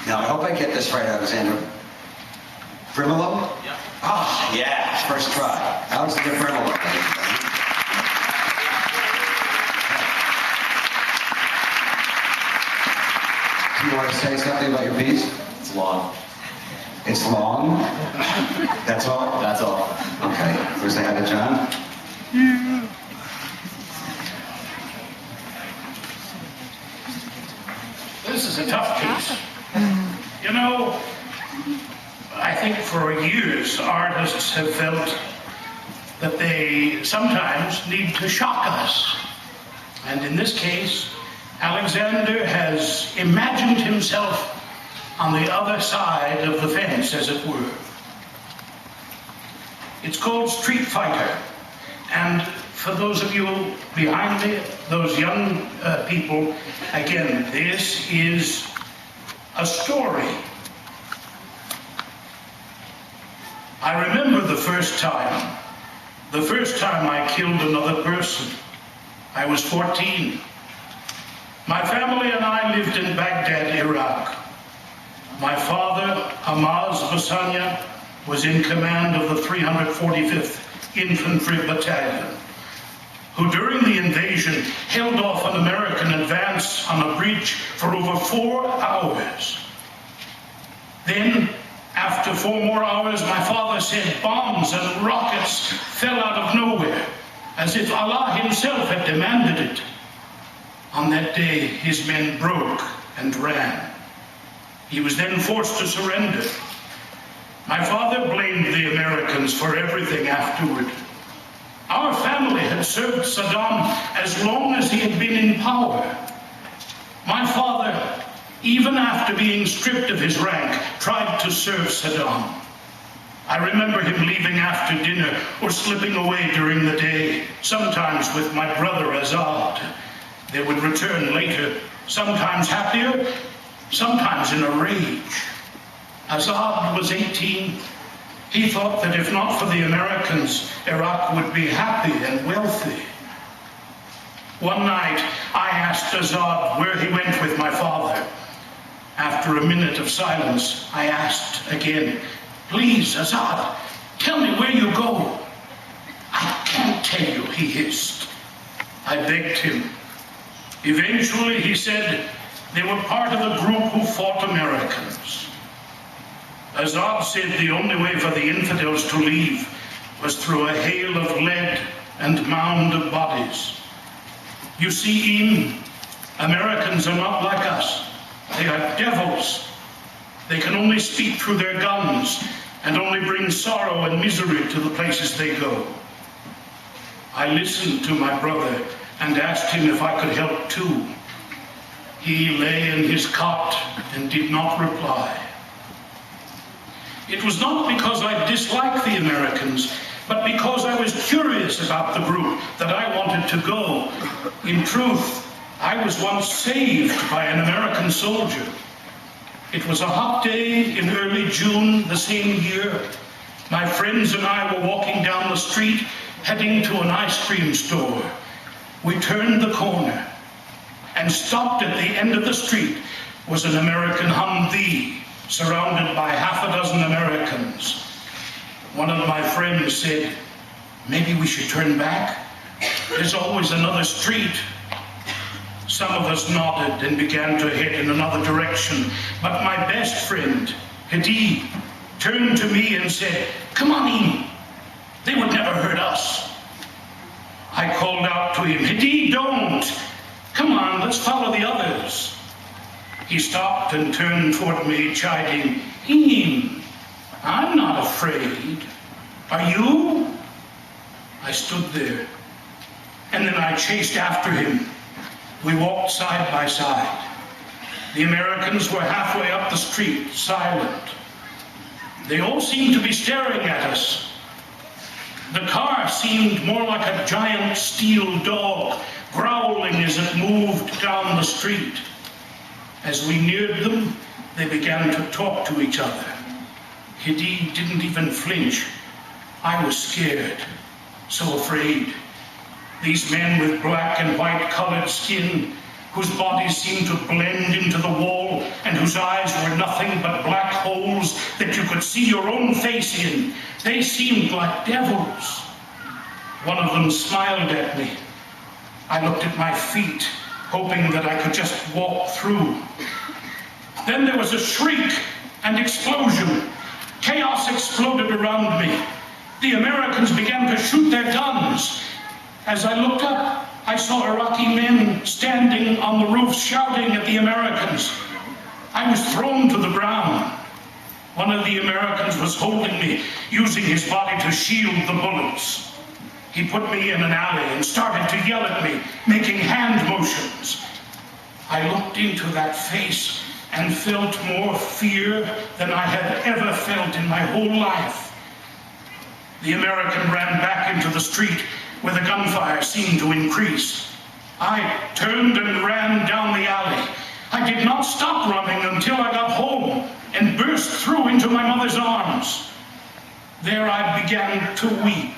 Now, I hope I get this right, Alexander. Primolo? Yeah. Ah, yeah, first try. Alexander Primolo. Do you want to say something about your piece? It's long. It's long? That's all? That's all. Okay. Where's the head of John? This is a tough piece. You know, I think for years artists have felt that they sometimes need to shock us. And in this case, Alexander has imagined himself on the other side of the fence, as it were. It's called Street Fighter. And for those of you behind me, those young people, again, this is a story. I remember the first time I killed another person. I was 14. My family and I lived in Baghdad, Iraq. My father, Hamaz Basanya, was in command of the 345th Infantry Battalion, who during the invasion held off an American advance on a bridge for over 4 hours. Then, after 4 more hours, my father said bombs and rockets fell out of nowhere, as if Allah himself had demanded it. On that day, his men broke and ran. He was then forced to surrender. My father blamed the Americans for everything afterward. Our family had served Saddam as long as he had been in power. My father, even after being stripped of his rank, tried to serve Saddam. I remember him leaving after dinner or slipping away during the day, sometimes with my brother Azad. They would return later, sometimes happier, sometimes in a rage. Azad was 18. He thought that if not for the Americans, Iraq would be happy and wealthy. One night, I asked Azad where he went with my father. After a minute of silence, I asked again, "Please, Azad, tell me where you go." "I can't tell you," he hissed. I begged him. Eventually, he said they were part of the group who fought Americans. Azad said the only way for the infidels to leave was through a hail of lead and mound of bodies. You see, Ian, Americans are not like us. They are devils. They can only speak through their guns and only bring sorrow and misery to the places they go. I listened to my brother and asked him if I could help too. He lay in his cot and did not reply. It was not because I disliked the Americans, but because I was curious about the group that I wanted to go. In truth, I was once saved by an American soldier. It was a hot day in early June the same year. My friends and I were walking down the street, heading to an ice cream store. We turned the corner, and stopped at the end of the street was an American Humvee, surrounded by half a dozen Americans. One of my friends said, "Maybe we should turn back. There's always another street." Some of us nodded and began to head in another direction, but my best friend, Hadi, turned to me and said, "Come on, Ian. They would never hurt us." I called out to him, "Hadi, don't. Come on, let's follow the others." He stopped and turned toward me, chiding, "Ian, I'm not afraid. Are you?" I stood there, and then I chased after him. We walked side by side. The Americans were halfway up the street, silent. They all seemed to be staring at us. The car seemed more like a giant steel dog, growling as it moved down the street. As we neared them, they began to talk to each other. Hadi didn't even flinch. I was scared, so afraid. These men with black and white colored skin, whose bodies seemed to blend into the wall and whose eyes were nothing but black holes that you could see your own face in. They seemed like devils. One of them smiled at me. I looked at my feet, hoping that I could just walk through. Then there was a shriek and explosion. Chaos exploded around me. The Americans began to shoot their guns. As I looked up, I saw Iraqi men standing on the roofs shouting at the Americans. I was thrown to the ground. One of the Americans was holding me, using his body to shield the bullets. He put me in an alley and started to yell at me, making hand motions. I looked into that face and felt more fear than I had ever felt in my whole life. The American ran back into the street where the gunfire seemed to increase. I turned and ran down the alley. I did not stop running until I got home and burst through into my mother's arms. There I began to weep.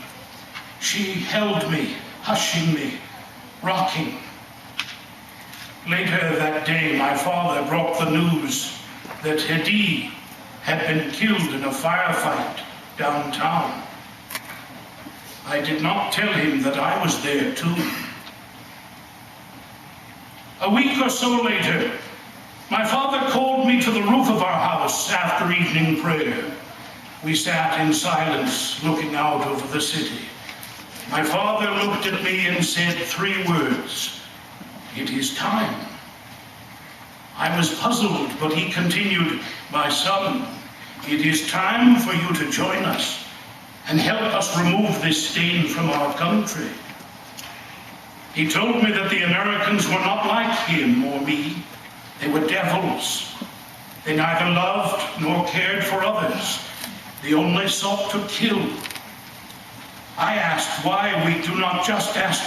She held me, hushing me, rocking. Later that day, my father brought the news that Hedi had been killed in a firefight downtown. I did not tell him that I was there too. A week or so later, my father called me to the roof of our house after evening prayer. We sat in silence, looking out over the city. My father looked at me and said 3 words: "It is time." I was puzzled, but he continued, "My son, it is time for you to join us and help us remove this stain from our country." He told me that the Americans were not like him or me. They were devils. They neither loved nor cared for others. They only sought to kill. I asked why we do not just ask